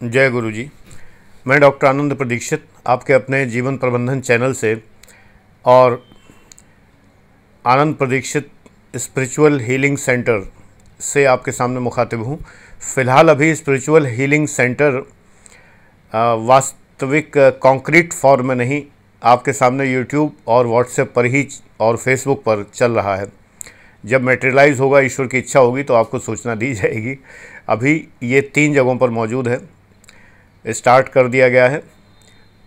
जय गुरु जी। मैं डॉक्टर आनंद प्रदीक्षित आपके अपने जीवन प्रबंधन चैनल से और आनंद प्रदीक्षित स्पिरिचुअल हीलिंग सेंटर से आपके सामने मुखातिब हूँ। फ़िलहाल अभी स्पिरिचुअल हीलिंग सेंटर वास्तविक कॉन्क्रीट फॉर्म में नहीं, आपके सामने यूट्यूब और व्हाट्सएप पर ही और फेसबुक पर चल रहा है। जब मटेरियलाइज़ होगा, ईश्वर की इच्छा होगी तो आपको सूचना दी जाएगी। अभी ये 3 जगहों पर मौजूद है। स्टार्ट कर दिया गया है।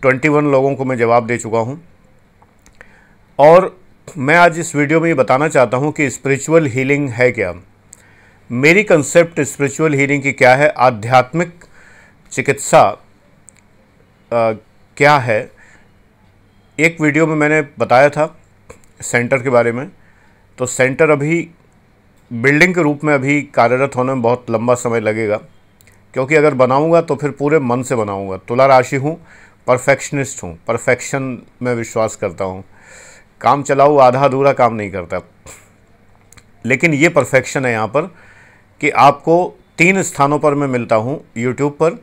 21 लोगों को मैं जवाब दे चुका हूँ और मैं आज इस वीडियो में ये बताना चाहता हूँ कि स्पिरिचुअल हीलिंग है क्या, मेरी कंसेप्ट स्पिरिचुअल हीलिंग की क्या है, आध्यात्मिक चिकित्सा क्या है। एक वीडियो में मैंने बताया था सेंटर के बारे में। तो सेंटर अभी बिल्डिंग के रूप में अभी कार्यरत होने में बहुत लंबा समय लगेगा, क्योंकि अगर बनाऊंगा तो फिर पूरे मन से बनाऊंगा। तुला राशि हूँ, परफेक्शनिस्ट हूँ, परफेक्शन में विश्वास करता हूँ। काम चलाऊँ, आधा अधूरा काम नहीं करता। लेकिन ये परफेक्शन है यहाँ पर कि आपको 3 स्थानों पर मैं मिलता हूँ, यूट्यूब पर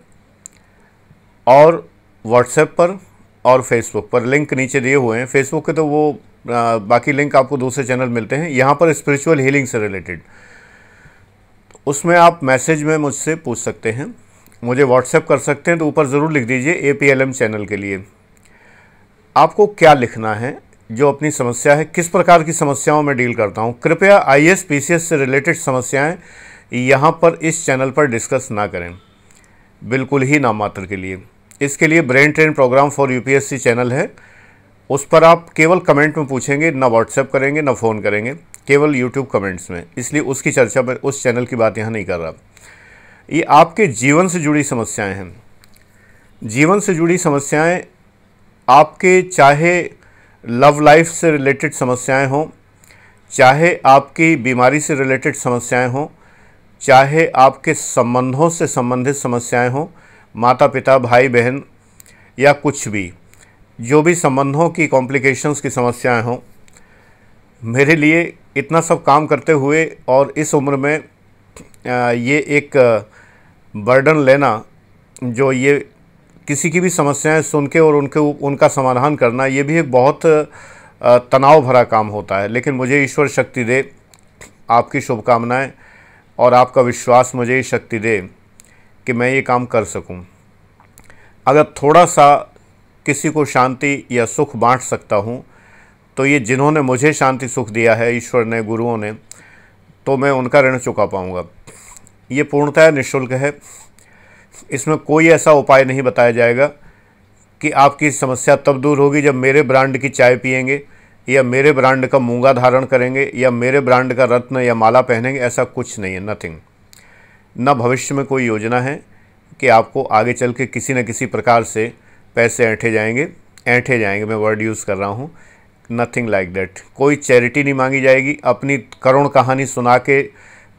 और व्हाट्सएप पर और फेसबुक पर। लिंक नीचे दिए हुए हैं। फेसबुक के तो वो बाकी लिंक आपको दूसरे चैनल मिलते हैं। यहाँ पर स्पिरिचुअल हीलिंग से रिलेटेड, उसमें आप मैसेज में मुझसे पूछ सकते हैं, मुझे व्हाट्सएप कर सकते हैं। तो ऊपर ज़रूर लिख दीजिए APLM चैनल के लिए आपको क्या लिखना है, जो अपनी समस्या है, किस प्रकार की समस्याओं में डील करता हूँ। कृपया IAS PCS से रिलेटेड समस्याएं यहाँ पर इस चैनल पर डिस्कस ना करें, बिल्कुल ही नाम मात्र के लिए। इसके लिए brain train programme for UPSC channel है, उस पर आप केवल कमेंट में पूछेंगे, ना व्हाट्सएप करेंगे ना फ़ोन करेंगे, केवल यूट्यूब कमेंट्स में। इसलिए उसकी चर्चा पर उस चैनल की बात यहाँ नहीं कर रहा। ये आपके जीवन से जुड़ी समस्याएं हैं। जीवन से जुड़ी समस्याएं आपके, चाहे लव लाइफ से रिलेटेड समस्याएं हों, चाहे आपकी बीमारी से रिलेटेड समस्याएं हों, चाहे आपके संबंधों से संबंधित समस्याएं हों, माता पिता भाई बहन या कुछ भी, जो भी संबंधों की कॉम्प्लिकेशंस की समस्याएं हों, मेरे लिए इतना सब काम करते हुए और इस उम्र में ये एक बर्डन लेना, जो ये किसी की भी समस्याएं सुन के और उनका समाधान करना, ये भी एक बहुत तनाव भरा काम होता है। लेकिन मुझे ईश्वर शक्ति दे, आपकी शुभकामनाएं और आपका विश्वास मुझे शक्ति दे कि मैं ये काम कर सकूं। अगर थोड़ा सा किसी को शांति या सुख बांट सकता हूं, तो ये जिन्होंने मुझे शांति सुख दिया है, ईश्वर ने, गुरुओं ने, तो मैं उनका ऋण चुका पाऊंगा। ये पूर्णतः निःशुल्क है। इसमें कोई ऐसा उपाय नहीं बताया जाएगा कि आपकी समस्या तब दूर होगी जब मेरे ब्रांड की चाय पिएंगे या मेरे ब्रांड का मूंगा धारण करेंगे या मेरे ब्रांड का रत्न या माला पहनेंगे। ऐसा कुछ नहीं है, नथिंग। न भविष्य में कोई योजना है कि आपको आगे चल के किसी न किसी प्रकार से पैसे ऐंठे जाएंगे, मैं वर्ड यूज़ कर रहा हूँ। Nothing like that. कोई चैरिटी नहीं मांगी जाएगी। अपनी करुण कहानी सुना के,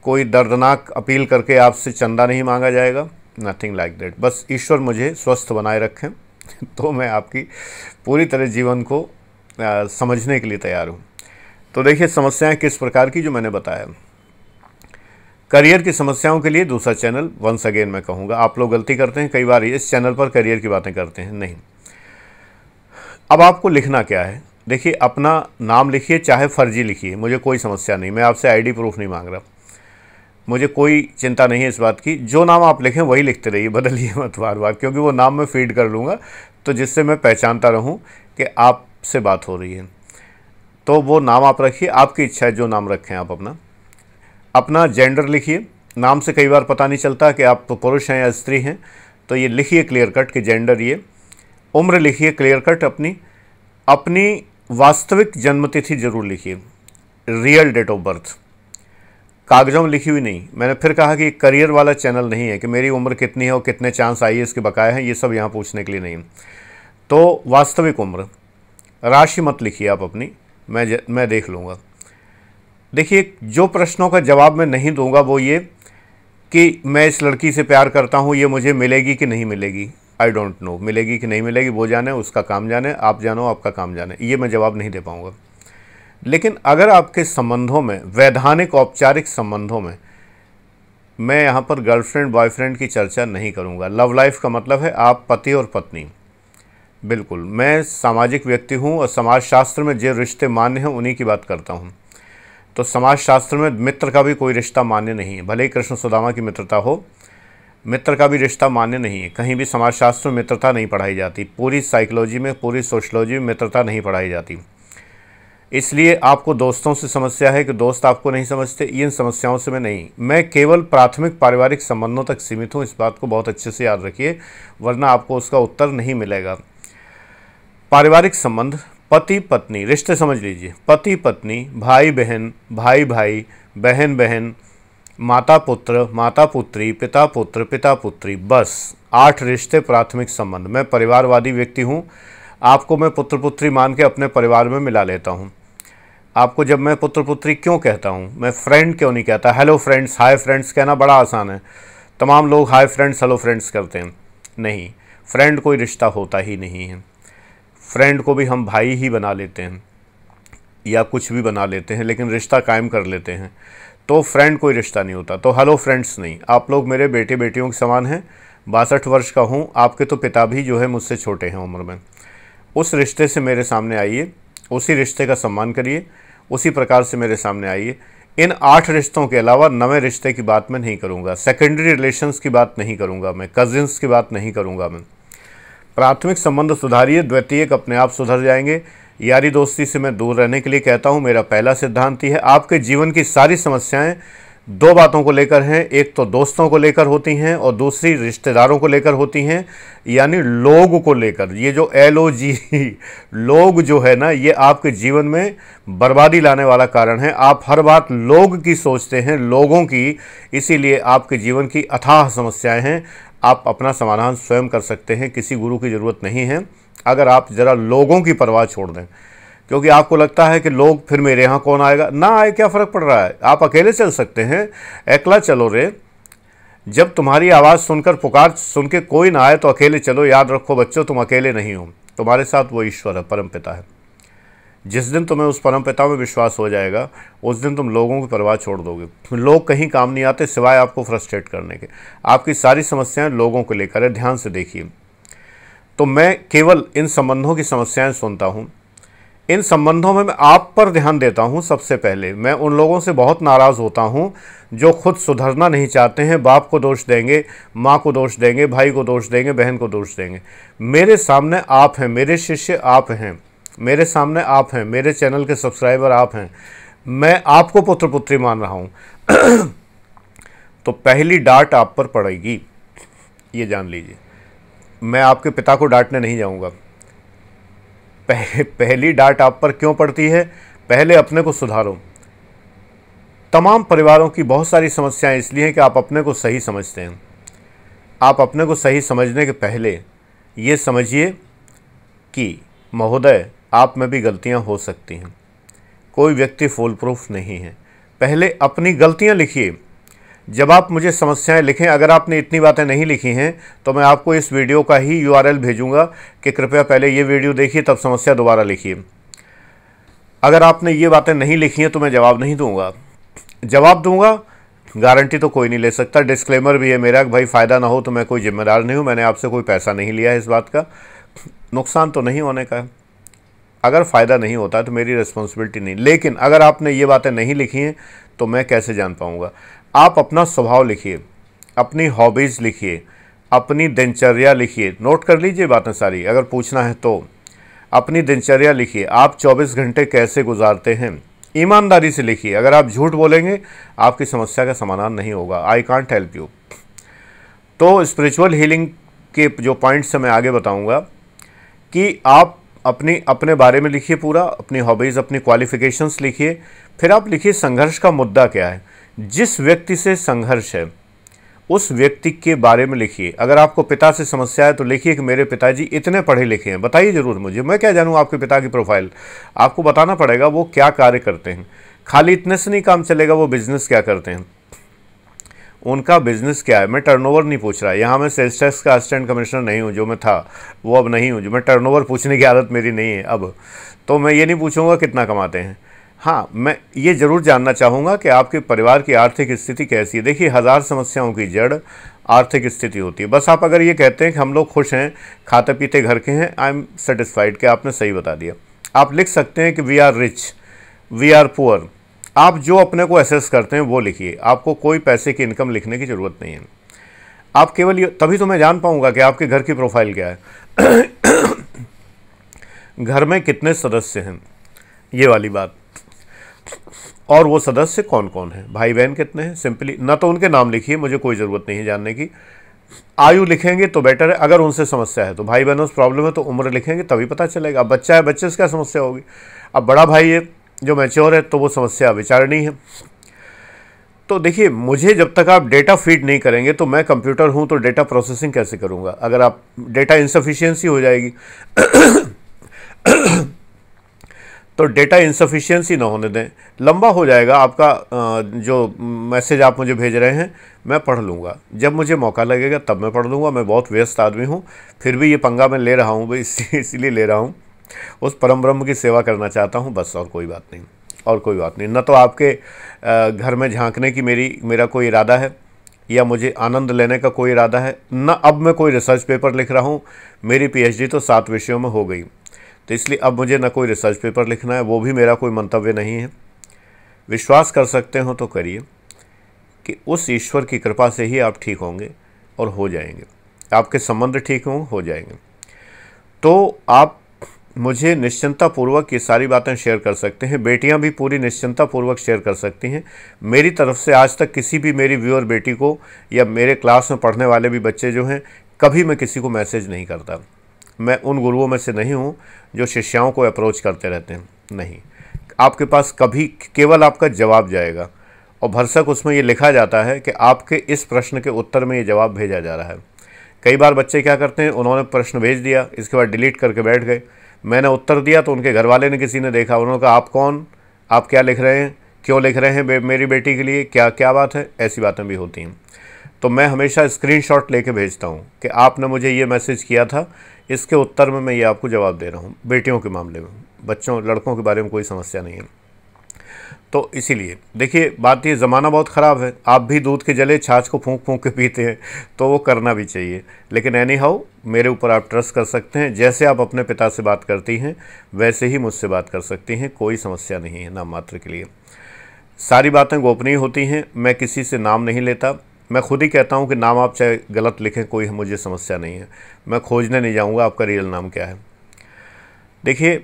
कोई दर्दनाक अपील करके आपसे चंदा नहीं मांगा जाएगा। Nothing like that. बस ईश्वर मुझे स्वस्थ बनाए रखें तो मैं आपकी पूरी तरह जीवन को समझने के लिए तैयार हूँ। तो देखिए समस्याएं किस प्रकार की, जो मैंने बताया। करियर की समस्याओं के लिए दूसरा चैनल, वंस अगेन मैं कहूँगा। आप लोग गलती करते हैं कई बार, इस चैनल पर करियर की बातें करते हैं। नहीं, अब आपको लिखना क्या है। देखिए, अपना नाम लिखिए, चाहे फर्जी लिखिए, मुझे कोई समस्या नहीं। मैं आपसे ID प्रूफ नहीं मांग रहा, मुझे कोई चिंता नहीं है इस बात की। जो नाम आप लिखें वही लिखते रहिए, बदलिए मत बार बार, क्योंकि वो नाम मैं फीड कर लूँगा, तो जिससे मैं पहचानता रहूँ कि आपसे बात हो रही है। तो वो नाम आप रखिए, आपकी इच्छा है जो नाम रखें आप। अपना जेंडर लिखिए। नाम से कई बार पता नहीं चलता कि आप पुरुष हैं या स्त्री हैं, तो ये लिखिए क्लियर कट कि जेंडर ये। उम्र लिखिए क्लियर कट, अपनी वास्तविक जन्मतिथि जरूर लिखिए, रियल डेट ऑफ बर्थ, कागजों में लिखी हुई नहीं। मैंने फिर कहा कि करियर वाला चैनल नहीं है कि मेरी उम्र कितनी है और कितने चांस IAS के बकाए हैं, ये सब यहाँ पूछने के लिए नहीं। तो वास्तविक उम्र, राशि मत लिखिए आप अपनी, मैं देख लूँगा। देखिए, जो प्रश्नों का जवाब मैं नहीं दूंगा वो ये कि मैं इस लड़की से प्यार करता हूँ, ये मुझे मिलेगी कि नहीं मिलेगी, आई डोंट नो। मिलेगी कि नहीं मिलेगी वो जाने, उसका काम जाने, आप जानो आपका काम जाने, ये मैं जवाब नहीं दे पाऊँगा। लेकिन अगर आपके संबंधों में, वैधानिक औपचारिक संबंधों में मैं यहाँ पर गर्लफ्रेंड बॉयफ्रेंड की चर्चा नहीं करूँगा। लव लाइफ का मतलब है आप पति और पत्नी। बिल्कुल, मैं सामाजिक व्यक्ति हूँ और समाजशास्त्र में जो रिश्ते मान्य हैं उन्हीं की बात करता हूँ। तो समाजशास्त्र में मित्र का भी कोई रिश्ता मान्य नहीं है, भले ही कृष्ण सुदामा की मित्रता हो, मित्र का भी रिश्ता मान्य नहीं है। कहीं भी समाजशास्त्र में मित्रता नहीं पढ़ाई जाती, पूरी साइकोलॉजी में, पूरी सोशलॉजी में मित्रता नहीं पढ़ाई जाती। इसलिए आपको दोस्तों से समस्या है कि दोस्त आपको नहीं समझते, इन समस्याओं से मैं नहीं, मैं केवल प्राथमिक पारिवारिक संबंधों तक सीमित हूँ। इस बात को बहुत अच्छे से याद रखिए, वरना आपको उसका उत्तर नहीं मिलेगा। पारिवारिक संबंध, पति पत्नी रिश्ते समझ लीजिए, पति पत्नी, भाई बहन, भाई भाई, बहन बहन, माता पुत्र, माता पुत्री, पिता पुत्र, पिता पुत्री, बस 8 रिश्ते प्राथमिक संबंध। मैं परिवारवादी व्यक्ति हूँ। आपको मैं पुत्र पुत्री मान के अपने परिवार में मिला लेता हूँ। आपको जब मैं पुत्र पुत्री क्यों कहता हूँ, मैं फ्रेंड क्यों नहीं कहता? हेलो फ्रेंड्स, हाय फ्रेंड्स कहना बड़ा आसान है, तमाम लोग हाय फ्रेंड्स, हेलो फ्रेंड्स करते हैं। नहीं, फ्रेंड कोई रिश्ता होता ही नहीं है। फ्रेंड को भी हम भाई ही बना लेते हैं या कुछ भी बना लेते हैं, लेकिन रिश्ता कायम कर लेते हैं। तो फ्रेंड कोई रिश्ता नहीं होता। तो हेलो फ्रेंड्स नहीं, आप लोग मेरे बेटे बेटियों के समान हैं। 62 वर्ष का हूँ, आपके तो पिता भी जो है मुझसे छोटे हैं उम्र में। उस रिश्ते से मेरे सामने आइए, उसी रिश्ते का सम्मान करिए, उसी प्रकार से मेरे सामने आइए। इन 8 रिश्तों के अलावा 9वें रिश्ते की बात मैं नहीं करूँगा, सेकेंडरी रिलेशंस की बात नहीं करूँगा, मैं कजिन्स की बात नहीं करूँगा। मैं प्राथमिक संबंध सुधारिए, द्वितीयक अपने आप सुधर जाएंगे। यारी दोस्ती से मैं दूर रहने के लिए कहता हूँ। मेरा पहला सिद्धांत ही है, आपके जीवन की सारी समस्याएं 2 बातों को लेकर हैं। एक तो दोस्तों को लेकर होती हैं और दूसरी रिश्तेदारों को लेकर होती हैं, यानी लोग को लेकर। ये जो LOG लोग जो है ना, ये आपके जीवन में बर्बादी लाने वाला कारण है। आप हर बात लोग की सोचते हैं, लोगों की, इसीलिए आपके जीवन की अथाह समस्याएं हैं। आप अपना समाधान स्वयं कर सकते हैं, किसी गुरु की ज़रूरत नहीं है। अगर आप ज़रा लोगों की परवाह छोड़ दें, क्योंकि आपको लगता है कि लोग फिर मेरे यहाँ कौन आएगा, ना आए क्या फ़र्क पड़ रहा है, आप अकेले चल सकते हैं। अकेला चलो रे, जब तुम्हारी आवाज़ सुनकर, पुकार सुन के कोई ना आए तो अकेले चलो। याद रखो बच्चों, तुम अकेले नहीं हो, तुम्हारे साथ वो ईश्वर है, परम पिता है। जिस दिन तुम्हें उस परम पिता में विश्वास हो जाएगा, उस दिन तुम लोगों की परवाह छोड़ दोगे। लोग कहीं काम नहीं आते सिवाय आपको फ्रस्ट्रेट करने के। आपकी सारी समस्याएं लोगों को लेकर है, ध्यान से देखिए। तो मैं केवल इन संबंधों की समस्याएं सुनता हूँ। इन संबंधों में मैं आप पर ध्यान देता हूँ। सबसे पहले मैं उन लोगों से बहुत नाराज़ होता हूँ जो खुद सुधरना नहीं चाहते हैं। बाप को दोष देंगे, माँ को दोष देंगे, भाई को दोष देंगे, बहन को दोष देंगे। मेरे सामने आप हैं, मेरे शिष्य आप हैं, मेरे सामने आप हैं, मेरे चैनल के सब्सक्राइबर आप हैं। मैं आपको पुत्र पुत्री मान रहा हूँ तो पहली डांट आप पर पड़ेगी, ये जान लीजिए। मैं आपके पिता को डांटने नहीं जाऊँगा। पहली डांट आप पर क्यों पड़ती है? पहले अपने को सुधारो। तमाम परिवारों की बहुत सारी समस्याएं इसलिए हैं कि आप अपने को सही समझते हैं। आप अपने को सही समझने के पहले ये समझिए कि महोदय, आप में भी गलतियां हो सकती हैं। कोई व्यक्ति फुल प्रूफ नहीं है। पहले अपनी गलतियां लिखिए। जब आप मुझे समस्याएं लिखें, अगर आपने इतनी बातें नहीं लिखी हैं तो मैं आपको इस वीडियो का ही URL भेजूंगा कि कृपया पहले ये वीडियो देखिए, तब समस्या दोबारा लिखिए। अगर आपने ये बातें नहीं लिखी हैं तो मैं जवाब नहीं दूंगा। जवाब दूंगा, गारंटी तो कोई नहीं ले सकता। डिस्क्लेमर भी है मेरा कि भाई फ़ायदा ना हो तो मैं कोई जिम्मेदार नहीं हूँ। मैंने आपसे कोई पैसा नहीं लिया है, इस बात का नुकसान तो नहीं होने का है। अगर फ़ायदा नहीं होता तो मेरी रिस्पॉन्सिबिलिटी नहीं। लेकिन अगर आपने ये बातें नहीं लिखी हैं तो मैं कैसे जान पाऊँगा? आप अपना स्वभाव लिखिए, अपनी हॉबीज़ लिखिए, अपनी दिनचर्या लिखिए। नोट कर लीजिए बातें सारी, अगर पूछना है तो। अपनी दिनचर्या लिखिए, आप 24 घंटे कैसे गुजारते हैं, ईमानदारी से लिखिए। अगर आप झूठ बोलेंगे आपकी समस्या का समाधान नहीं होगा। I can't help you. तो स्पिरिचुअल हीलिंग के जो पॉइंट्स मैं आगे बताऊंगा कि आप अपने बारे में लिखिए पूरा, अपनी हॉबीज़, अपनी क्वालिफ़िकेशंस लिखिए। फिर आप लिखिए संघर्ष का मुद्दा क्या है। जिस व्यक्ति से संघर्ष है उस व्यक्ति के बारे में लिखिए। अगर आपको पिता से समस्या है तो लिखिए कि मेरे पिताजी इतने पढ़े लिखे हैं। बताइए ज़रूर मुझे, मैं क्या जानूँ आपके पिता की प्रोफाइल। आपको बताना पड़ेगा वो क्या कार्य करते हैं। खाली इतने से नहीं काम चलेगा, वो बिज़नेस क्या करते हैं, उनका बिज़नेस क्या है। मैं टर्नओवर नहीं पूछ रहा, यहाँ मैं सेल्स टैक्स का असिस्टेंट कमिश्नर नहीं हूँ, जो मैं था वो अब नहीं हूँ। जो मैं टर्नओवर पूछने की आदत मेरी नहीं है अब। तो मैं ये नहीं पूछूंगा कितना कमाते हैं। हाँ, मैं ये ज़रूर जानना चाहूँगा कि आपके परिवार की आर्थिक स्थिति कैसी है। देखिए, हज़ार समस्याओं की जड़ आर्थिक स्थिति होती है। बस आप अगर ये कहते हैं कि हम लोग खुश हैं, खाते पीते घर के हैं, आई एम सेटिस्फाइड, कि आपने सही बता दिया। आप लिख सकते हैं कि we are rich, we are poor. आप जो अपने को एसेस करते हैं वो लिखिए, आपको कोई पैसे की इनकम लिखने की ज़रूरत नहीं है। आप केवल ये, तभी तो मैं जान पाऊँगा कि आपके घर की प्रोफाइल क्या है। घर में कितने सदस्य हैं, ये वाली बात, और वो सदस्य कौन कौन है, भाई बहन कितने हैं। सिंपली ना तो उनके नाम लिखिए, मुझे कोई ज़रूरत नहीं है जानने की। आयु लिखेंगे तो बेटर है, अगर उनसे समस्या है तो, भाई बहनों से प्रॉब्लम है तो उम्र लिखेंगे तभी पता चलेगा। अब बच्चा है, बच्चे से क्या समस्या होगी। अब बड़ा भाई है जो मैच्योर है तो वो समस्या विचारणी है। तो देखिए, मुझे जब तक आप डेटा फीड नहीं करेंगे, तो मैं कंप्यूटर हूँ तो डेटा प्रोसेसिंग कैसे करूँगा। अगर आप डेटा इंसफिशियंसी हो जाएगी तो डेटा इंसफिशियंसी ना होने दें, लंबा हो जाएगा आपका जो मैसेज आप मुझे भेज रहे हैं, मैं पढ़ लूँगा जब मुझे मौका लगेगा, तब मैं पढ़ लूँगा। मैं बहुत व्यस्त आदमी हूँ, फिर भी ये पंगा मैं ले रहा हूँ, इसीलिए ले रहा हूँ, उस परम ब्रह्म की सेवा करना चाहता हूँ, बस, और कोई बात नहीं, और कोई बात नहीं। न तो आपके घर में झांकने की मेरा कोई इरादा है, या मुझे आनंद लेने का कोई इरादा है, न अब मैं कोई रिसर्च पेपर लिख रहा हूँ। मेरी पीएचडी तो 7 विषयों में हो गई, तो इसलिए अब मुझे न कोई रिसर्च पेपर लिखना है, वो भी मेरा कोई मंतव्य नहीं है। विश्वास कर सकते हो तो करिए कि उस ईश्वर की कृपा से ही आप ठीक होंगे और हो जाएंगे, आपके संबंध ठीक हो जाएंगे। तो आप मुझे निश्चिंता पूर्वक ये सारी बातें शेयर कर सकते हैं। बेटियां भी पूरी निश्चिंता पूर्वक शेयर कर सकती हैं। मेरी तरफ से आज तक किसी भी मेरी व्यूअर बेटी को, या मेरे क्लास में पढ़ने वाले भी बच्चे जो हैं, कभी मैं किसी को मैसेज नहीं करता। मैं उन गुरुओं में से नहीं हूँ जो शिष्याओं को अप्रोच करते रहते हैं, नहीं। आपके पास कभी केवल आपका जवाब जाएगा, और भरसक उसमें ये लिखा जाता है कि आपके इस प्रश्न के उत्तर में ये जवाब भेजा जा रहा है। कई बार बच्चे क्या करते हैं, उन्होंने प्रश्न भेज दिया, इसके बाद डिलीट करके बैठ गए। मैंने उत्तर दिया तो उनके घर वाले ने, किसी ने देखा, उन्होंने कहा आप कौन, आप क्या लिख रहे हैं, क्यों लिख रहे हैं मेरी बेटी के लिए, क्या क्या बात है। ऐसी बातें भी होती हैं। तो मैं हमेशा स्क्रीनशॉट लेके भेजता हूँ कि आपने मुझे ये मैसेज किया था, इसके उत्तर में मैं ये आपको जवाब दे रहा हूँ। बेटियों के मामले में, बच्चों लड़कों के बारे में कोई समस्या नहीं है। तो इसीलिए देखिए, बात ये, ज़माना बहुत ख़राब है। आप भी दूध के जले छाछ को फूंक फूंक के पीते हैं, तो वो करना भी चाहिए। लेकिन एनी हाउ, मेरे ऊपर आप ट्रस्ट कर सकते हैं। जैसे आप अपने पिता से बात करती हैं, वैसे ही मुझसे बात कर सकती हैं, कोई समस्या नहीं है नाम मात्र के लिए। सारी बातें गोपनीय होती हैं, मैं किसी से नाम नहीं लेता। मैं खुद ही कहता हूं कि नाम आप चाहे गलत लिखें, कोई मुझे समस्या नहीं है। मैं खोजने नहीं जाऊंगा आपका रियल नाम क्या है। देखिए,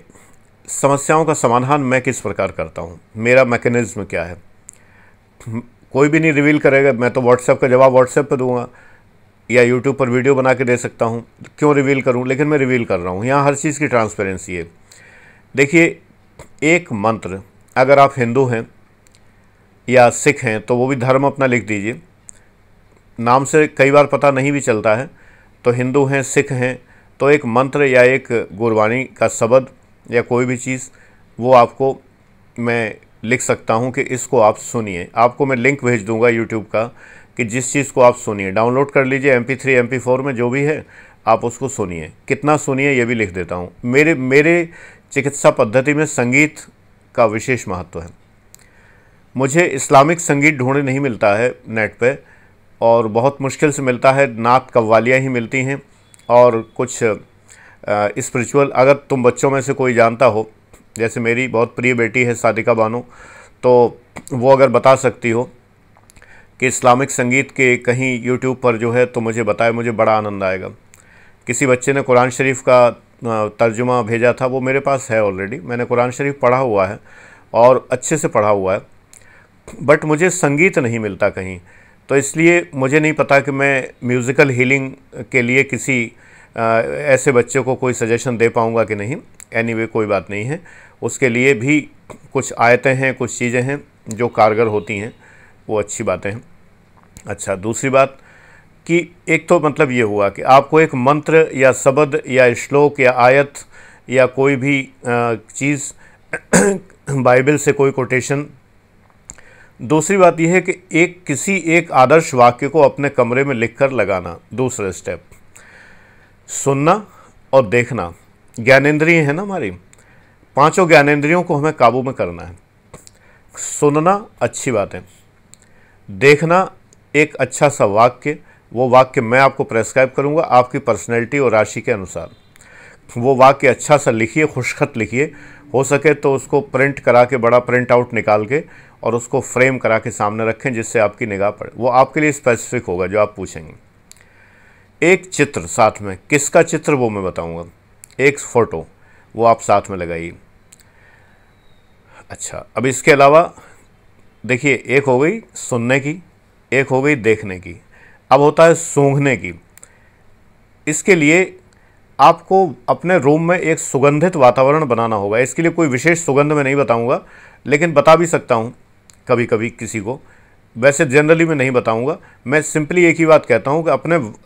समस्याओं का समाधान मैं किस प्रकार करता हूं, मेरा मैकेनिज्म क्या है, कोई भी नहीं रिवील करेगा। मैं तो व्हाट्सएप का जवाब व्हाट्सएप पर दूंगा, या यूट्यूब पर वीडियो बना के दे सकता हूं। क्यों रिवील करूं, लेकिन मैं रिवील कर रहा हूं। यहाँ हर चीज़ की ट्रांसपेरेंसी है। देखिए, एक मंत्र, अगर आप हिंदू हैं या सिख हैं तो वो भी धर्म अपना लिख दीजिए। नाम से कई बार पता नहीं भी चलता है, तो हिंदू हैं, सिख हैं, तो एक मंत्र या एक गुरबाणी का शब्द या कोई भी चीज़, वो आपको मैं लिख सकता हूँ कि इसको आप सुनिए। आपको मैं लिंक भेज दूंगा यूट्यूब का, कि जिस चीज़ को आप सुनिए, डाउनलोड कर लीजिए MP3 MP4 में, जो भी है आप उसको सुनिए। कितना सुनिए ये भी लिख देता हूँ। मेरे चिकित्सा पद्धति में संगीत का विशेष महत्व है। मुझे इस्लामिक संगीत ढूंढने नहीं मिलता है नेट पे, और बहुत मुश्किल से मिलता है। नात कव्वालियाँ ही मिलती हैं, और कुछ स्पिरिचुअल। अगर तुम बच्चों में से कोई जानता हो, जैसे मेरी बहुत प्रिय बेटी है सादिका बानो, तो वो अगर बता सकती हो कि इस्लामिक संगीत के कहीं यूट्यूब पर जो है, तो मुझे बताए, मुझे बड़ा आनंद आएगा। किसी बच्चे ने कुरान शरीफ का तर्जुमा भेजा था, वो मेरे पास है ऑलरेडी। मैंने कुरान शरीफ पढ़ा हुआ है और अच्छे से पढ़ा हुआ है, बट मुझे संगीत नहीं मिलता कहीं। तो इसलिए मुझे नहीं पता कि मैं म्यूज़िकल हीलिंग के लिए किसी ऐसे बच्चे को कोई सजेशन दे पाऊँगा कि नहीं। एनीवे, कोई बात नहीं है। उसके लिए भी कुछ आयतें हैं, कुछ चीज़ें हैं जो कारगर होती हैं, वो अच्छी बातें हैं। अच्छा, दूसरी बात कि एक तो मतलब ये हुआ कि आपको एक मंत्र या शब्द या श्लोक या आयत या कोई भी चीज़ बाइबल से कोई कोटेशन। दूसरी बात यह है कि किसी एक आदर्श वाक्य को अपने कमरे में लिखकर लगाना। दूसरा स्टेप, सुनना और देखना। ज्ञानेंद्रिय है ना हमारी, 5 ज्ञानेंद्रियों को हमें काबू में करना है। सुनना अच्छी बात है, देखना एक अच्छा सा वाक्य, वो वाक्य मैं आपको प्रेस्क्राइब करूँगा आपकी पर्सनैलिटी और राशि के अनुसार। वो वाक्य अच्छा सा लिखिए, खुशखत लिखिए, हो सके तो उसको प्रिंट करा के, बड़ा प्रिंट आउट निकाल के और उसको फ्रेम करा के सामने रखें जिससे आपकी निगाह पड़े। वो आपके लिए स्पेसिफिक होगा जो आप पूछेंगे। एक चित्र साथ में, किसका चित्र वो मैं बताऊंगा, एक फ़ोटो वो आप साथ में लगाइए। अच्छा, अब इसके अलावा देखिए, एक हो गई सुनने की, एक हो गई देखने की, अब होता है सूंघने की। इसके लिए आपको अपने रूम में एक सुगंधित वातावरण बनाना होगा। इसके लिए कोई विशेष सुगंध मैं नहीं बताऊंगा, लेकिन बता भी सकता हूं कभी कभी किसी को, वैसे जनरली मैं नहीं बताऊंगा। मैं सिंपली एक ही बात कहता हूं कि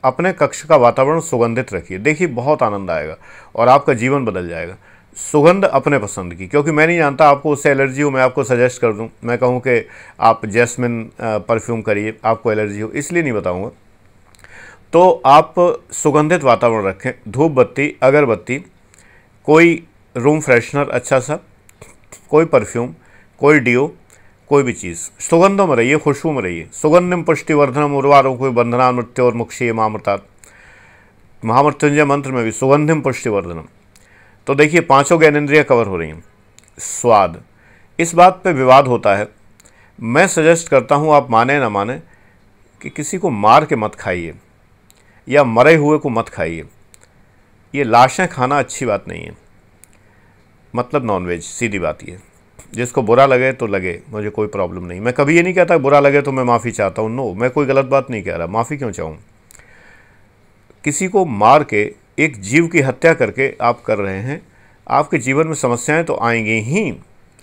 अपने कक्ष का वातावरण सुगंधित रखिए। देखिए बहुत आनंद आएगा और आपका जीवन बदल जाएगा। सुगंध अपने पसंद की, क्योंकि मैं नहीं जानता आपको उससे एलर्जी हो, मैं आपको सजेस्ट कर दूं, मैं कहूं कि आप जैस्मिन परफ्यूम करिए, आपको एलर्जी हो, इसलिए नहीं बताऊँगा। तो आप सुगंधित वातावरण रखें, धूप बत्ती, अगरबत्ती, कोई रूम फ्रेशनर अच्छा सा, कोई परफ्यूम, कोई डियो, कोई भी चीज़, सुगंधों में रहिए, खुशबू में रहिए। सुगंधिम पुष्टिवर्धनम उर्वारों कोई बंधना मृत्यु और मुक्षीय मामृतात, महामृत्युंजय मंत्र में भी सुगंधिम पुष्टिवर्धनम। तो देखिए पांचों ज्ञानेंद्रियाँ कवर हो रही हैं। स्वाद, इस बात पे विवाद होता है, मैं सजेस्ट करता हूँ, आप माने ना माने, कि किसी को मार के मत खाइए या मरे हुए को मत खाइए। ये लाशें खाना अच्छी बात नहीं है, मतलब नॉनवेज, सीधी बात ये। जिसको बुरा लगे तो लगे, मुझे कोई प्रॉब्लम नहीं। मैं कभी ये नहीं कहता बुरा लगे तो मैं माफ़ी चाहता हूँ, नो, मैं कोई गलत बात नहीं कह रहा, माफ़ी क्यों चाहूँ। किसी को मार के, एक जीव की हत्या करके आप कर रहे हैं, आपके जीवन में समस्याएं तो आएंगी ही,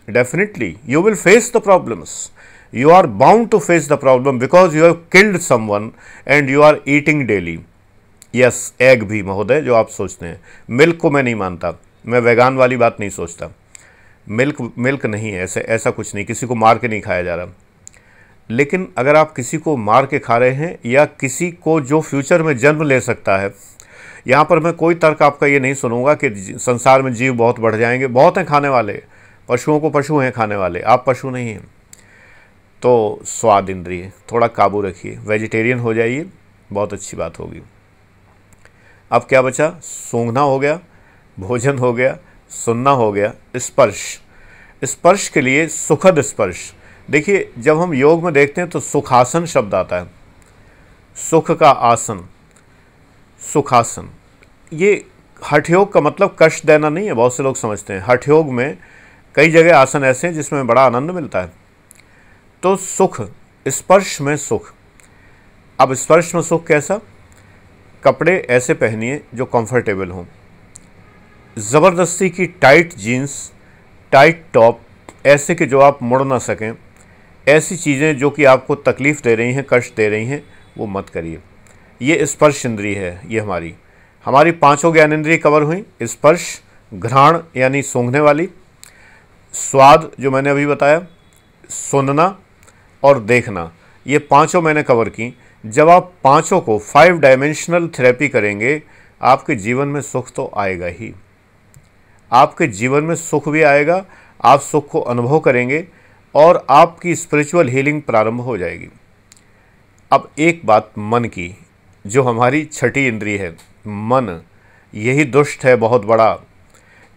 definitely you will face the problems, you are bound to face the problem because you have killed someone and you are eating daily. yes, egg भी महोदय जो आप सोचते हैं। मिल्क को मैं नहीं मानता, मैं वेगान वाली बात नहीं सोचता। मिल्क नहीं है, ऐसा कुछ नहीं, किसी को मार के नहीं खाया जा रहा। लेकिन अगर आप किसी को मार के खा रहे हैं, या किसी को जो फ्यूचर में जन्म ले सकता है, यहाँ पर मैं कोई तर्क आपका ये नहीं सुनूंगा कि संसार में जीव बहुत बढ़ जाएंगे, बहुत हैं खाने वाले, पशुओं को पशु हैं खाने वाले, आप पशु नहीं हैं। तो स्वाद इंद्रिय थोड़ा काबू रखिए, वेजिटेरियन हो जाइए, बहुत अच्छी बात होगी। अब क्या बचा, सूंघना हो गया, भोजन हो गया, सुनना हो गया, स्पर्श। स्पर्श के लिए सुखद स्पर्श। देखिए जब हम योग में देखते हैं तो सुखासन शब्द आता है, सुख का आसन, सुखासन। ये हठ योग का मतलब कष्ट देना नहीं है, बहुत से लोग समझते हैं। हठ योग में कई जगह आसन ऐसे हैं जिसमें बड़ा आनंद मिलता है। तो सुख, स्पर्श में सुख। अब स्पर्श में सुख कैसा, कपड़े ऐसे पहनिए जो कंफर्टेबल हों, ज़बरदस्ती की टाइट जीन्स, टाइट टॉप, ऐसे कि जो आप मुड़ ना सकें, ऐसी चीज़ें जो कि आपको तकलीफ़ दे रही हैं, कष्ट दे रही हैं, वो मत करिए। ये स्पर्श इंद्रिय है, ये हमारी पांचों ज्ञानेंद्रिय कवर हुई। स्पर्श, घ्राण यानी सूंघने वाली, स्वाद जो मैंने अभी बताया, सुनना और देखना, ये पांचों मैंने कवर की। जब आप पांचों को 5 डायमेंशनल थेरेपी करेंगे, आपके जीवन में सुख तो आएगा ही, आपके जीवन में सुख भी आएगा, आप सुख को अनुभव करेंगे और आपकी स्पिरिचुअल हीलिंग प्रारंभ हो जाएगी। अब एक बात मन की, जो हमारी छठी इंद्रिय है, मन, यही दुष्ट है बहुत बड़ा।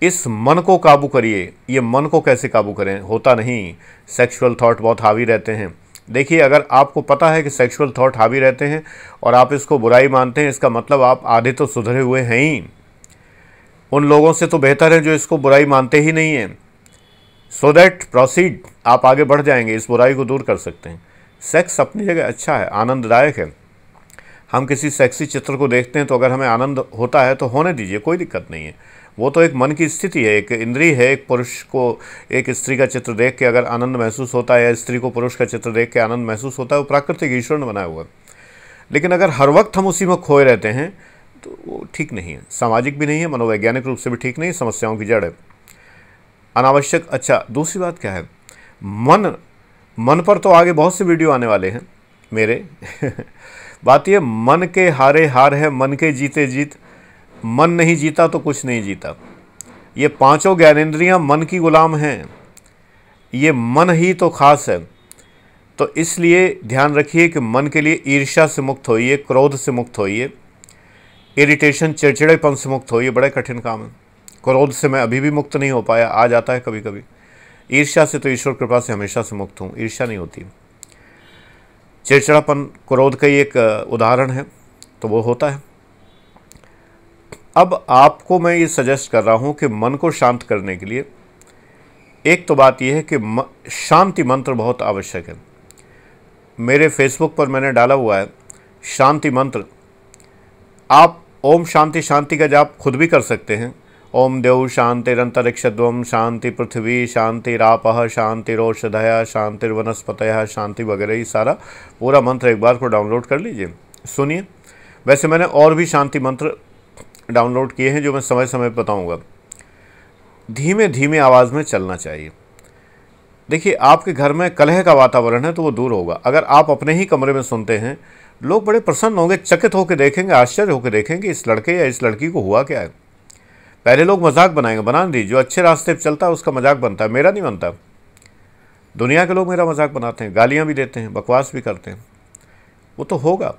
इस मन को काबू करिए। ये मन को कैसे काबू करें, होता नहीं, सेक्सुअल थॉट बहुत हावी रहते हैं। देखिए अगर आपको पता है कि सेक्सुअल थॉट हावी रहते हैं और आप इसको बुराई मानते हैं, इसका मतलब आप आधे तो सुधरे हुए हैं ही। उन लोगों से तो बेहतर है जो इसको बुराई मानते ही नहीं हैं। सो दैट प्रोसीड, आप आगे बढ़ जाएंगे, इस बुराई को दूर कर सकते हैं। सेक्स अपनी जगह अच्छा है, आनंददायक है। हम किसी सेक्सी चित्र को देखते हैं तो अगर हमें आनंद होता है तो होने दीजिए, कोई दिक्कत नहीं है। वो तो एक मन की स्थिति है, एक इंद्रिय है। एक पुरुष को एक स्त्री का चित्र देख के अगर आनंद महसूस होता है, या स्त्री को पुरुष का चित्र देख के आनंद महसूस होता है, वो प्राकृतिक ईश्वर ने बनाया हुआ है। लेकिन अगर हर वक्त हम उसी में खोए रहते हैं तो वो ठीक नहीं है, सामाजिक भी नहीं है, मनोवैज्ञानिक रूप से भी ठीक नहीं, समस्याओं की जड़ है, अनावश्यक। अच्छा, दूसरी बात क्या है, मन पर तो आगे बहुत से वीडियो आने वाले हैं मेरे बात ये, मन के हारे हार है, मन के जीते जीत। मन नहीं जीता तो कुछ नहीं जीता। ये पांचों ज्ञानेंद्रियां मन की गुलाम हैं। ये मन ही तो खास है। तो इसलिए ध्यान रखिए कि मन के लिए ईर्ष्या से मुक्त होइए, क्रोध से मुक्त होइए, इरिटेशन चिड़चिड़ेपन से मुक्त होइए। बड़ा कठिन काम है। क्रोध से मैं अभी भी मुक्त नहीं हो पाया, आ जाता है कभी कभी। ईर्ष्या से तो ईश्वर कृपा से हमेशा से मुक्त हूँ, ईर्ष्या नहीं होती। चिड़चिड़ापन क्रोध का ही एक उदाहरण है, तो वो होता है। अब आपको मैं ये सजेस्ट कर रहा हूँ कि मन को शांत करने के लिए एक तो बात यह है कि शांति मंत्र बहुत आवश्यक है। मेरे फेसबुक पर मैंने डाला हुआ है शांति मंत्र। आप ओम शांति शांति का जाप खुद भी कर सकते हैं। ओम देव शांतिरंतरिक्षद्वम शांति पृथ्वी शांतिरापः शांतिरोषधयः शांतिर्वनस्पतयः शांति वगैरह, ये सारा पूरा मंत्र एक बार को डाउनलोड कर लीजिए, सुनिए। वैसे मैंने और भी शांति मंत्र डाउनलोड किए हैं जो मैं समय समय पर बताऊंगा। धीमे धीमे आवाज़ में चलना चाहिए। देखिए, आपके घर में कलह का वातावरण है तो वो दूर होगा। अगर आप अपने ही कमरे में सुनते हैं, लोग बड़े प्रसन्न होंगे, चकित होकर देखेंगे, आश्चर्य होकर देखेंगे इस लड़के या इस लड़की को हुआ क्या है। पहले लोग मजाक बनाएंगे, बना दीजिए। जो अच्छे रास्ते पर चलता है उसका मजाक बनता है, मेरा नहीं बनता। दुनिया के लोग मेरा मजाक बनाते हैं, गालियाँ भी देते हैं, बकवास भी करते हैं, वो तो होगा।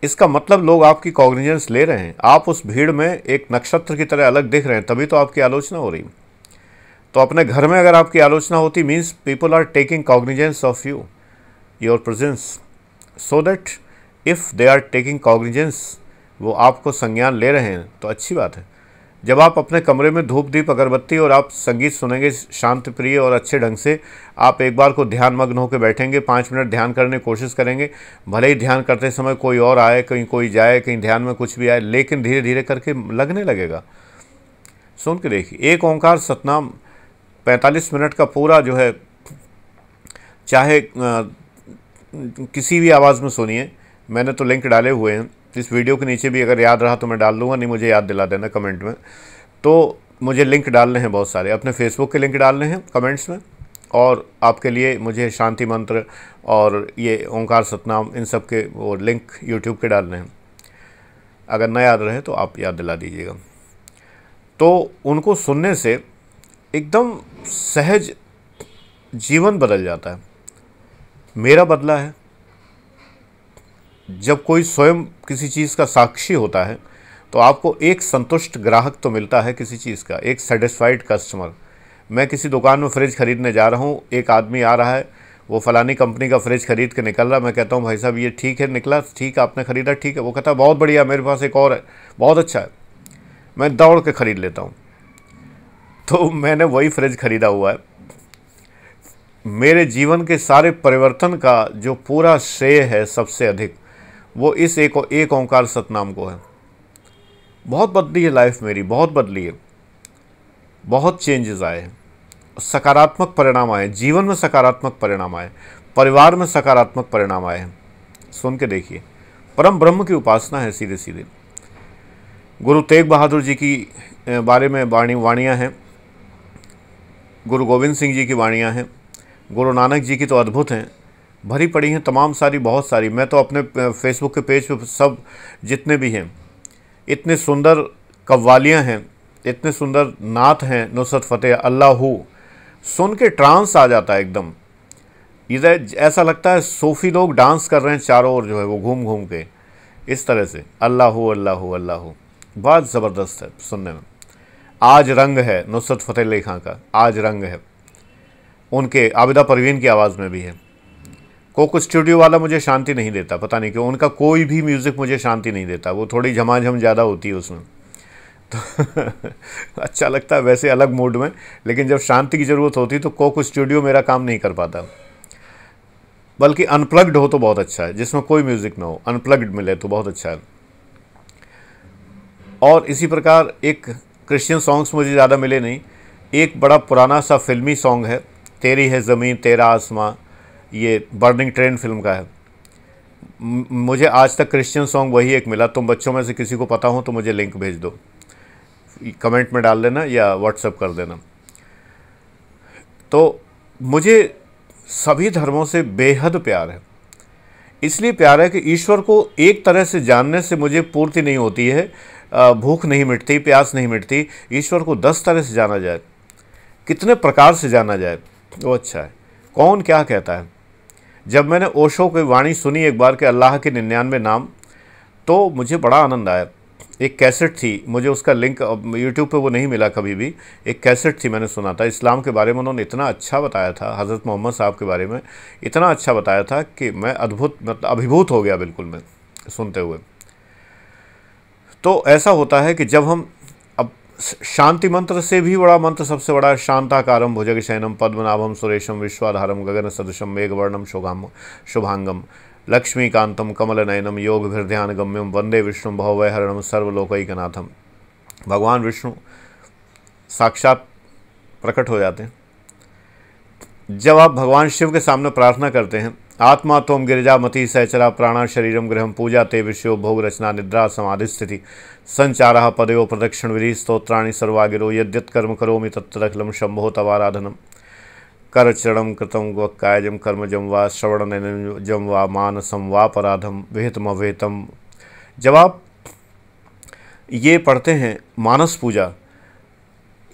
इसका मतलब लोग आपकी कॉग्निजेंस ले रहे हैं। आप उस भीड़ में एक नक्षत्र की तरह अलग दिख रहे हैं, तभी तो आपकी आलोचना हो रही। तो अपने घर में अगर आपकी आलोचना होती, means people are taking cognizance of you, your presence, so that if they are taking cognizance, वो आपको संज्ञान ले रहे हैं तो अच्छी बात है। जब आप अपने कमरे में धूप दीप अगरबत्ती और आप संगीत सुनेंगे शांत प्रिय और अच्छे ढंग से, आप एक बार को ध्यान मग्न होकर बैठेंगे, 5 मिनट ध्यान करने की कोशिश करेंगे। भले ही ध्यान करते समय कोई और आए, कहीं कोई जाए, कहीं ध्यान में कुछ भी आए, लेकिन धीरे धीरे करके लगने लगेगा। सुन के देखिए, एक ओंकार सतनाम 45 मिनट का पूरा जो है, चाहे किसी भी आवाज़ में सुनिए। मैंने तो लिंक डाले हुए हैं इस वीडियो के नीचे भी, अगर याद रहा तो मैं डाल दूंगा, नहीं मुझे याद दिला देना कमेंट में। तो मुझे लिंक डालने हैं बहुत सारे, अपने फेसबुक के लिंक डालने हैं कमेंट्स में, और आपके लिए मुझे शांति मंत्र और ये ओंकार सतनाम, इन सब के वो लिंक यूट्यूब के डालने हैं। अगर न याद रहे तो आप याद दिला दीजिएगा। तो उनको सुनने से एकदम सहज जीवन बदल जाता है। मेरा बदला है। जब कोई स्वयं किसी चीज़ का साक्षी होता है तो आपको एक संतुष्ट ग्राहक तो मिलता है किसी चीज़ का, एक सेटिस्फाइड कस्टमर। मैं किसी दुकान में फ्रिज खरीदने जा रहा हूँ, एक आदमी आ रहा है, वो फलानी कंपनी का फ्रिज खरीद के निकल रहा। मैं कहता हूँ भाई साहब ये ठीक है निकला, ठीक आपने ख़रीदा, ठीक है। वो कहता है बहुत बढ़िया, मेरे पास एक और है, बहुत अच्छा है। मैं दौड़ के ख़रीद लेता हूँ। तो मैंने वही फ्रिज ख़रीदा हुआ है। मेरे जीवन के सारे परिवर्तन का जो पूरा श्रेय है सबसे अधिक, वो इस एक ओंकार सतनाम को है। बहुत बदली है लाइफ मेरी, बहुत बदली है, बहुत चेंजेस आए हैं, सकारात्मक परिणाम आए, जीवन में सकारात्मक परिणाम आए, परिवार में सकारात्मक परिणाम आए हैं। सुन के देखिए, परम ब्रह्म की उपासना है सीधे सीधे। गुरु तेग बहादुर जी की बारे में वाणियाँ हैं, गुरु गोविंद सिंह जी की वाणियाँ हैं, गुरु नानक जी की तो अद्भुत हैं, भरी पड़ी हैं तमाम सारी, बहुत सारी। मैं तो अपने फेसबुक के पेज पे सब जितने भी हैं, इतने सुंदर कव्वालियाँ हैं, इतने सुंदर नात हैं, नुसरत फ़तेह, अल्लाहू, सुन के ट्रांस आ जाता है एकदम। इधर ऐसा लगता है सूफी लोग डांस कर रहे हैं चारों ओर, जो है वो घूम घूम के इस तरह से, अल्लाहू अल्लाहू अल्लाहू। बहुत ज़बरदस्त है सुनने में। आज रंग है नुसरत फ़तेह अली खां का, आज रंग है, उनके आबिदा परवीन की आवाज़ में भी है। कोक स्टूडियो वाला मुझे शांति नहीं देता, पता नहीं क्यों, उनका कोई भी म्यूज़िक मुझे शांति नहीं देता, वो थोड़ी झमाझम ज़्यादा होती है उसमें तो अच्छा लगता है वैसे अलग मूड में, लेकिन जब शांति की ज़रूरत होती तो कोक स्टूडियो मेरा काम नहीं कर पाता। बल्कि अनप्लग्ड हो तो बहुत अच्छा है, जिसमें कोई म्यूज़िक ना हो, अनप्लग्ड मिले तो बहुत अच्छा है। और इसी प्रकार एक क्रिश्चियन सॉन्ग्स मुझे ज़्यादा मिले नहीं, एक बड़ा पुराना सा फिल्मी सॉन्ग है, तेरी है ज़मीन तेरा आसमां, ये बर्निंग ट्रेन फिल्म का है। मुझे आज तक क्रिश्चियन सॉन्ग वही एक मिला। तुम बच्चों में से किसी को पता हो तो मुझे लिंक भेज दो, कमेंट में डाल देना या व्हाट्सएप कर देना। तो मुझे सभी धर्मों से बेहद प्यार है। इसलिए प्यार है कि ईश्वर को एक तरह से जानने से मुझे पूर्ति नहीं होती है, भूख नहीं मिटती, प्यास नहीं मिटती। ईश्वर को 10 तरह से जाना जाए, कितने प्रकार से जाना जाए वो अच्छा है। कौन क्या कहता है। जब मैंने ओशो की वाणी सुनी एक बार के अल्लाह के 99 नाम, तो मुझे बड़ा आनंद आया। एक कैसेट थी, मुझे उसका लिंक यूट्यूब पे वो नहीं मिला कभी भी। एक कैसेट थी, मैंने सुना था। इस्लाम के बारे में उन्होंने इतना अच्छा बताया था, हज़रत मोहम्मद साहब के बारे में इतना अच्छा बताया था कि मैं मतलब अभिभूत हो गया बिल्कुल मैं सुनते हुए। तो ऐसा होता है कि जब हम अब शांति मंत्र से भी बड़ा मंत्र सबसे बड़ा है, शांताकारम भुजगशयनम पद्मनाभम सुरेशम विश्वाधारम गगन सदृशम मेघवर्णम शुभांगम लक्ष्मीकांतम कमलनयनम योगभिर्ध्यान गम्यम वंदे विष्णु भवभयहरणम सर्वलोकैकनाथम। भगवान विष्णु साक्षात प्रकट हो जाते हैं। जब आप भगवान शिव के सामने प्रार्थना करते हैं, आत्मा त्वं गिरिजामति सहचरा प्राणा शरीरम गृहम पूजा ते विषयो भोग रचना निद्रा समाधि स्थिति संचारा पदयो प्रदक्षिण विधि स्तोत्राणि सर्वागिरो यद्यत् कर्म करोमि तत्तदखिलं शंभो तवाराधनम करचरणं कृतं कायजं कर्मजं वा श्रवणनयनं वा मानसं वा पराधम विहितमवेतम। जब आप ये पढ़ते हैं मानस पूजा,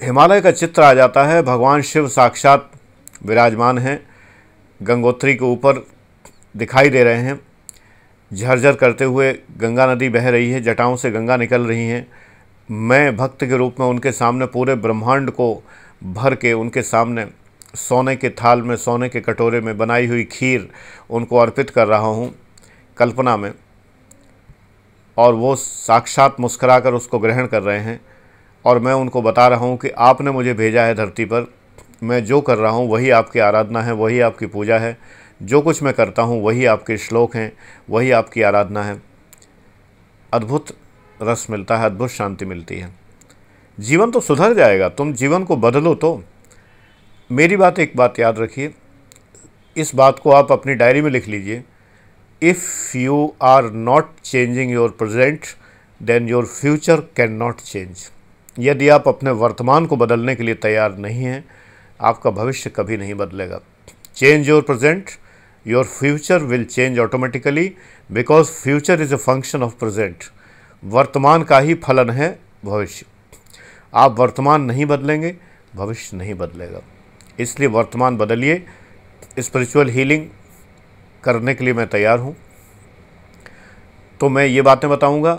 हिमालय का चित्र आ जाता है। भगवान शिव साक्षात विराजमान हैं, गंगोत्री के ऊपर दिखाई दे रहे हैं। झरझर करते हुए गंगा नदी बह रही है, जटाओं से गंगा निकल रही हैं। मैं भक्त के रूप में उनके सामने पूरे ब्रह्मांड को भर के उनके सामने सोने के थाल में, सोने के कटोरे में बनाई हुई खीर उनको अर्पित कर रहा हूँ कल्पना में, और वो साक्षात मुस्कुराकर उसको ग्रहण कर रहे हैं। और मैं उनको बता रहा हूँ कि आपने मुझे भेजा है धरती पर, मैं जो कर रहा हूँ वही आपकी आराधना है, वही आपकी पूजा है। जो कुछ मैं करता हूँ वही आपके श्लोक हैं, वही आपकी आराधना है। अद्भुत रस मिलता है, अद्भुत शांति मिलती है। जीवन तो सुधर जाएगा, तुम जीवन को बदलो। तो मेरी बात, एक बात याद रखिए, इस बात को आप अपनी डायरी में लिख लीजिए। If you are not changing your present then your future can not change. यदि आप अपने वर्तमान को बदलने के लिए तैयार नहीं हैं, आपका भविष्य कभी नहीं बदलेगा। Change your present, your future will change automatically, because future is a function of present. वर्तमान का ही फलन है भविष्य। आप वर्तमान नहीं बदलेंगे, भविष्य नहीं बदलेगा। इसलिए वर्तमान बदलिए। स्पिरिचुअल हीलिंग करने के लिए मैं तैयार हूँ। तो मैं ये बातें बताऊँगा,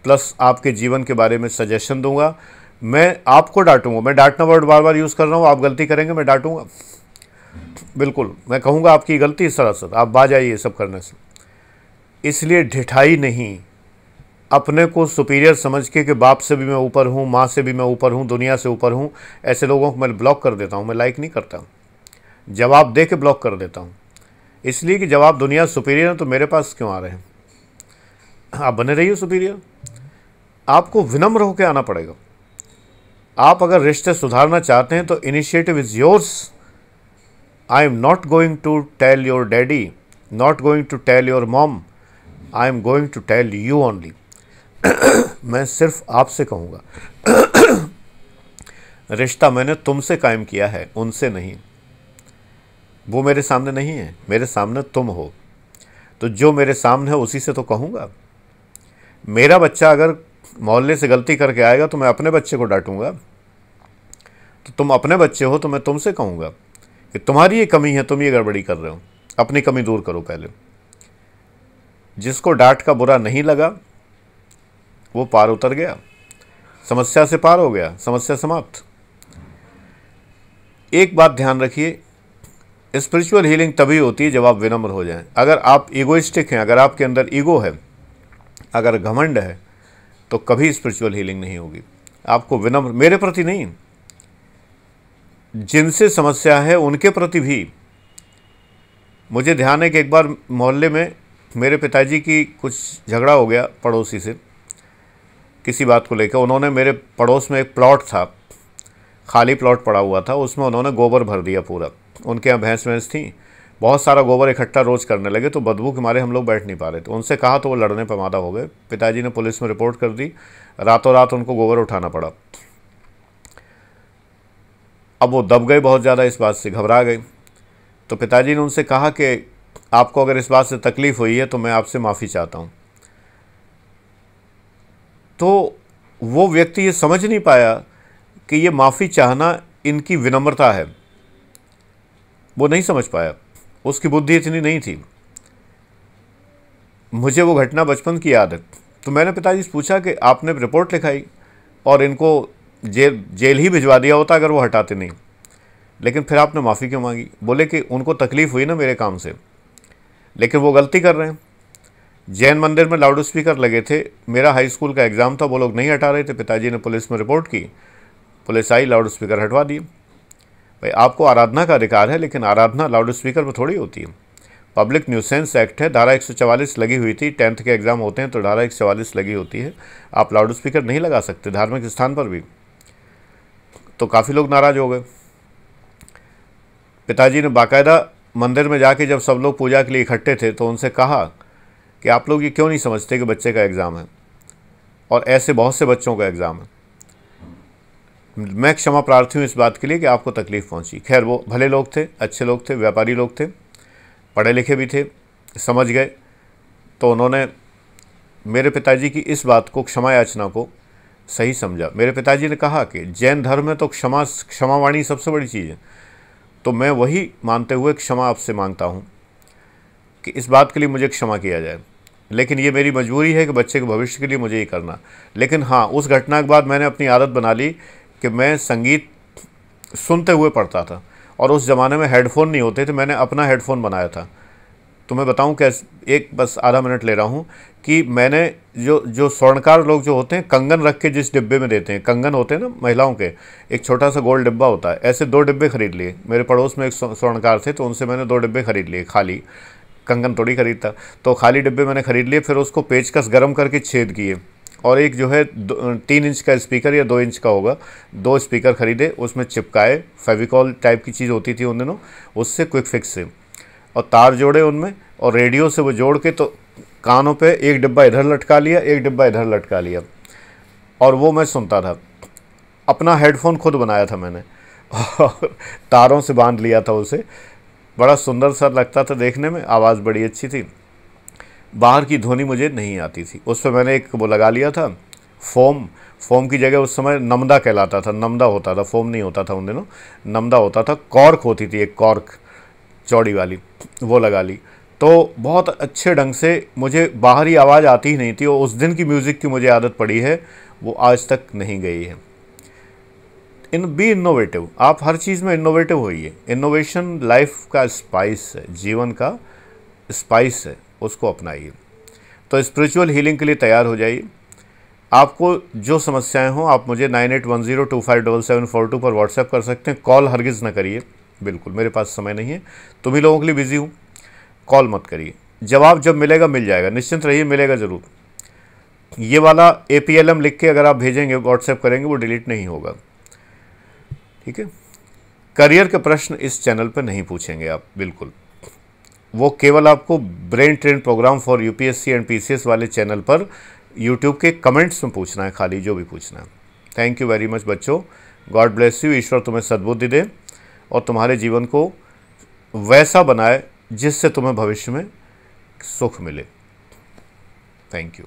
प्लस आपके जीवन के बारे में सजेशन दूंगा। मैं आपको डांटूंगा, मैं डांटना वर्ड बार बार यूज़ कर रहा हूँ। आप गलती करेंगे, मैं डांटूंगा बिल्कुल। मैं कहूँगा आपकी गलती इस तरह से, आप बाज आइए सब करने से। इसलिए ढिठाई नहीं, अपने को सुपीरियर समझ के कि बाप से भी मैं ऊपर हूँ, माँ से भी मैं ऊपर हूँ, दुनिया से ऊपर हूँ, ऐसे लोगों को मैं ब्लॉक कर देता हूँ। मैं लाइक नहीं करता, जवाब दे के ब्लॉक कर देता हूँ। इसलिए कि जब आप दुनिया सुपीरियर हैं तो मेरे पास क्यों आ रहे हैं। आप बने रहिए सुपीरियर। आपको विनम्र होकर आना पड़ेगा। आप अगर रिश्ते सुधारना चाहते हैं तो initiative is yours. I am not going to tell your daddy, not going to tell your mom, I am going to tell you only. मैं सिर्फ आपसे कहूँगा। रिश्ता मैंने तुमसे कायम किया है, उनसे नहीं। वो मेरे सामने नहीं है, मेरे सामने तुम हो। तो जो मेरे सामने है उसी से तो कहूँगा। मेरा बच्चा अगर मोहल्ले से गलती करके आएगा तो मैं अपने बच्चे को डांटूंगा। तो तुम अपने बच्चे हो तो मैं तुमसे कहूँगा कि तुम्हारी ये कमी है, तुम ये गड़बड़ी कर रहे हो, अपनी कमी दूर करो पहले। जिसको डांट का बुरा नहीं लगा वो पार उतर गया, समस्या से पार हो गया, समस्या समाप्त। एक बात ध्यान रखिए, स्पिरिचुअल हीलिंग तभी होती है जब आप विनम्र हो जाएं। अगर आप ईगोइस्टिक हैं, अगर आपके अंदर ईगो है, अगर घमंड है, तो कभी स्पिरिचुअल हीलिंग नहीं होगी। आपको विनम्र, मेरे प्रति नहीं, जिनसे समस्या है उनके प्रति भी। मुझे ध्यान है कि एक बार मोहल्ले में मेरे पिताजी की कुछ झगड़ा हो गया पड़ोसी से किसी बात को लेकर। उन्होंने, मेरे पड़ोस में एक प्लॉट था, खाली प्लॉट पड़ा हुआ था, उसमें उन्होंने गोबर भर दिया पूरा। उनके यहाँ भैंस थी, बहुत सारा गोबर इकट्ठा रोज़ करने लगे, तो बदबू के मारे हम लोग बैठ नहीं पा रहे थे। उनसे कहा तो वो लड़ने पर आमादा हो गए। पिताजी ने पुलिस में रिपोर्ट कर दी, रातों रात उनको गोबर उठाना पड़ा। अब वो दब गए बहुत ज़्यादा, इस बात से घबरा गए। तो पिताजी ने उनसे कहा कि आपको अगर इस बात से तकलीफ़ हुई है तो मैं आपसे माफ़ी चाहता हूँ। तो वो व्यक्ति ये समझ नहीं पाया कि ये माफ़ी चाहना इनकी विनम्रता है वो नहीं समझ पाया, उसकी बुद्धि इतनी नहीं थी। मुझे वो घटना बचपन की याद है। तो मैंने पिताजी से पूछा कि आपने रिपोर्ट लिखाई और इनको जेल ही भिजवा दिया होता अगर वो हटाते नहीं, लेकिन फिर आपने माफ़ी क्यों मांगी? बोले कि उनको तकलीफ़ हुई ना मेरे काम से, लेकिन वो गलती कर रहे हैं। जैन मंदिर में लाउड स्पीकर लगे थे, मेरा हाई स्कूल का एग्ज़ाम था, वो लोग नहीं हटा रहे थे। पिताजी ने पुलिस में रिपोर्ट की, पुलिस आई, लाउड स्पीकर हटवा दिए। भाई आपको आराधना का अधिकार है, लेकिन आराधना लाउड स्पीकर पर थोड़ी होती है। पब्लिक न्यूसेंस एक्ट है, धारा 144 लगी हुई थी। 10th के एग्ज़ाम होते हैं तो धारा 144 लगी होती है, आप लाउड स्पीकर नहीं लगा सकते धार्मिक स्थान पर भी। तो काफ़ी लोग नाराज़ हो गए। पिताजी ने बाकायदा मंदिर में जाके जब सब लोग पूजा के लिए इकट्ठे थे तो उनसे कहा कि आप लोग ये क्यों नहीं समझते कि बच्चे का एग्ज़ाम है और ऐसे बहुत से बच्चों का एग्ज़ाम है। मैं क्षमा प्रार्थी हूँ इस बात के लिए कि आपको तकलीफ़ पहुँची। खैर वो भले लोग थे, अच्छे लोग थे, व्यापारी लोग थे, पढ़े लिखे भी थे, समझ गए। तो उन्होंने मेरे पिताजी की इस बात को, क्षमा याचना को सही समझा। मेरे पिताजी ने कहा कि जैन धर्म में तो क्षमावाणी सबसे बड़ी चीज़ है। तो मैं वही मानते हुए क्षमा आपसे मांगता हूँ कि इस बात के लिए मुझे क्षमा किया जाए, लेकिन ये मेरी मजबूरी है कि बच्चे के भविष्य के लिए मुझे ये करना। लेकिन हाँ, उस घटना के बाद मैंने अपनी आदत बना ली कि मैं संगीत सुनते हुए पढ़ता था, और उस ज़माने में हेडफोन नहीं होते थे, मैंने अपना हेडफोन बनाया था। तो मैं बताऊं कैसे, एक बस आधा मिनट ले रहा हूं कि मैंने जो स्वर्णकार लोग जो होते हैं, कंगन रख के जिस डिब्बे में देते हैं, कंगन होते हैं ना महिलाओं के, एक छोटा सा गोल डिब्बा होता है, ऐसे 2 डिब्बे खरीद लिए। मेरे पड़ोस में एक स्वर्णकार थे तो उनसे मैंने 2 डिब्बे खरीद लिए, खाली, कंगन थोड़ी खरीदता, तो खाली डिब्बे मैंने खरीद लिए। फिर उसको पेचकस गर्म करके छेद किए, और एक जो है 3 इंच का स्पीकर या 2 इंच का होगा, 2 स्पीकर खरीदे, उसमें चिपकाए, फेविकॉल टाइप की चीज़ होती थी उन दिनों, उससे क्विक फिक्स से, और तार जोड़े उनमें, और रेडियो से वो जोड़ के तो कानों पे एक डिब्बा इधर लटका लिया, एक डिब्बा इधर लटका लिया, और वो मैं सुनता था। अपना हेडफोन खुद बनाया था मैंने और तारों से बांध लिया था उसे। बड़ा सुंदर सा लगता था देखने में, आवाज़ बड़ी अच्छी थी। बाहर की ध्वनि मुझे नहीं आती थी। उस पर मैंने एक वो लगा लिया था, फोम की जगह उस समय नमदा कहलाता था, नमदा होता था, फोम नहीं होता था उन दिनों, नमदा होता था। कॉर्क होती थी एक, कॉर्क चौड़ी वाली, वो लगा ली। तो बहुत अच्छे ढंग से, मुझे बाहरी आवाज़ आती ही नहीं थी, और उस दिन की म्यूज़िक की मुझे आदत पड़ी है, वो आज तक नहीं गई है। बी इनोवेटिव, आप हर चीज़ में इनोवेटिव होइए। इनोवेशन लाइफ का स्पाइस है, जीवन का स्पाइस है, उसको अपनाइए। तो स्पिरिचुअल हीलिंग के लिए तैयार हो जाइए। आपको जो समस्याएं हों, आप मुझे 9810257742 पर व्हाट्सएप कर सकते हैं। कॉल हरगिज़ ना करिए, बिल्कुल, मेरे पास समय नहीं है, तुम ही लोगों के लिए बिजी हूँ, कॉल मत करिए। जवाब जब मिलेगा मिल जाएगा, निश्चिंत रहिए, मिलेगा ज़रूर। ये वाला APLM लिख के अगर आप भेजेंगे, व्हाट्सएप करेंगे, वो डिलीट नहीं होगा, ठीक है। करियर के प्रश्न इस चैनल पर नहीं पूछेंगे आप, बिल्कुल, वो केवल आपको brain train programme for UPSC and PCS वाले चैनल पर यूट्यूब के कमेंट्स में पूछना है, खाली जो भी पूछना है। थैंक यू वेरी मच बच्चों, गॉड ब्लेस यू। ईश्वर तुम्हें सद्बुद्धि दे और तुम्हारे जीवन को वैसा बनाए जिससे तुम्हें भविष्य में सुख मिले। Thank you.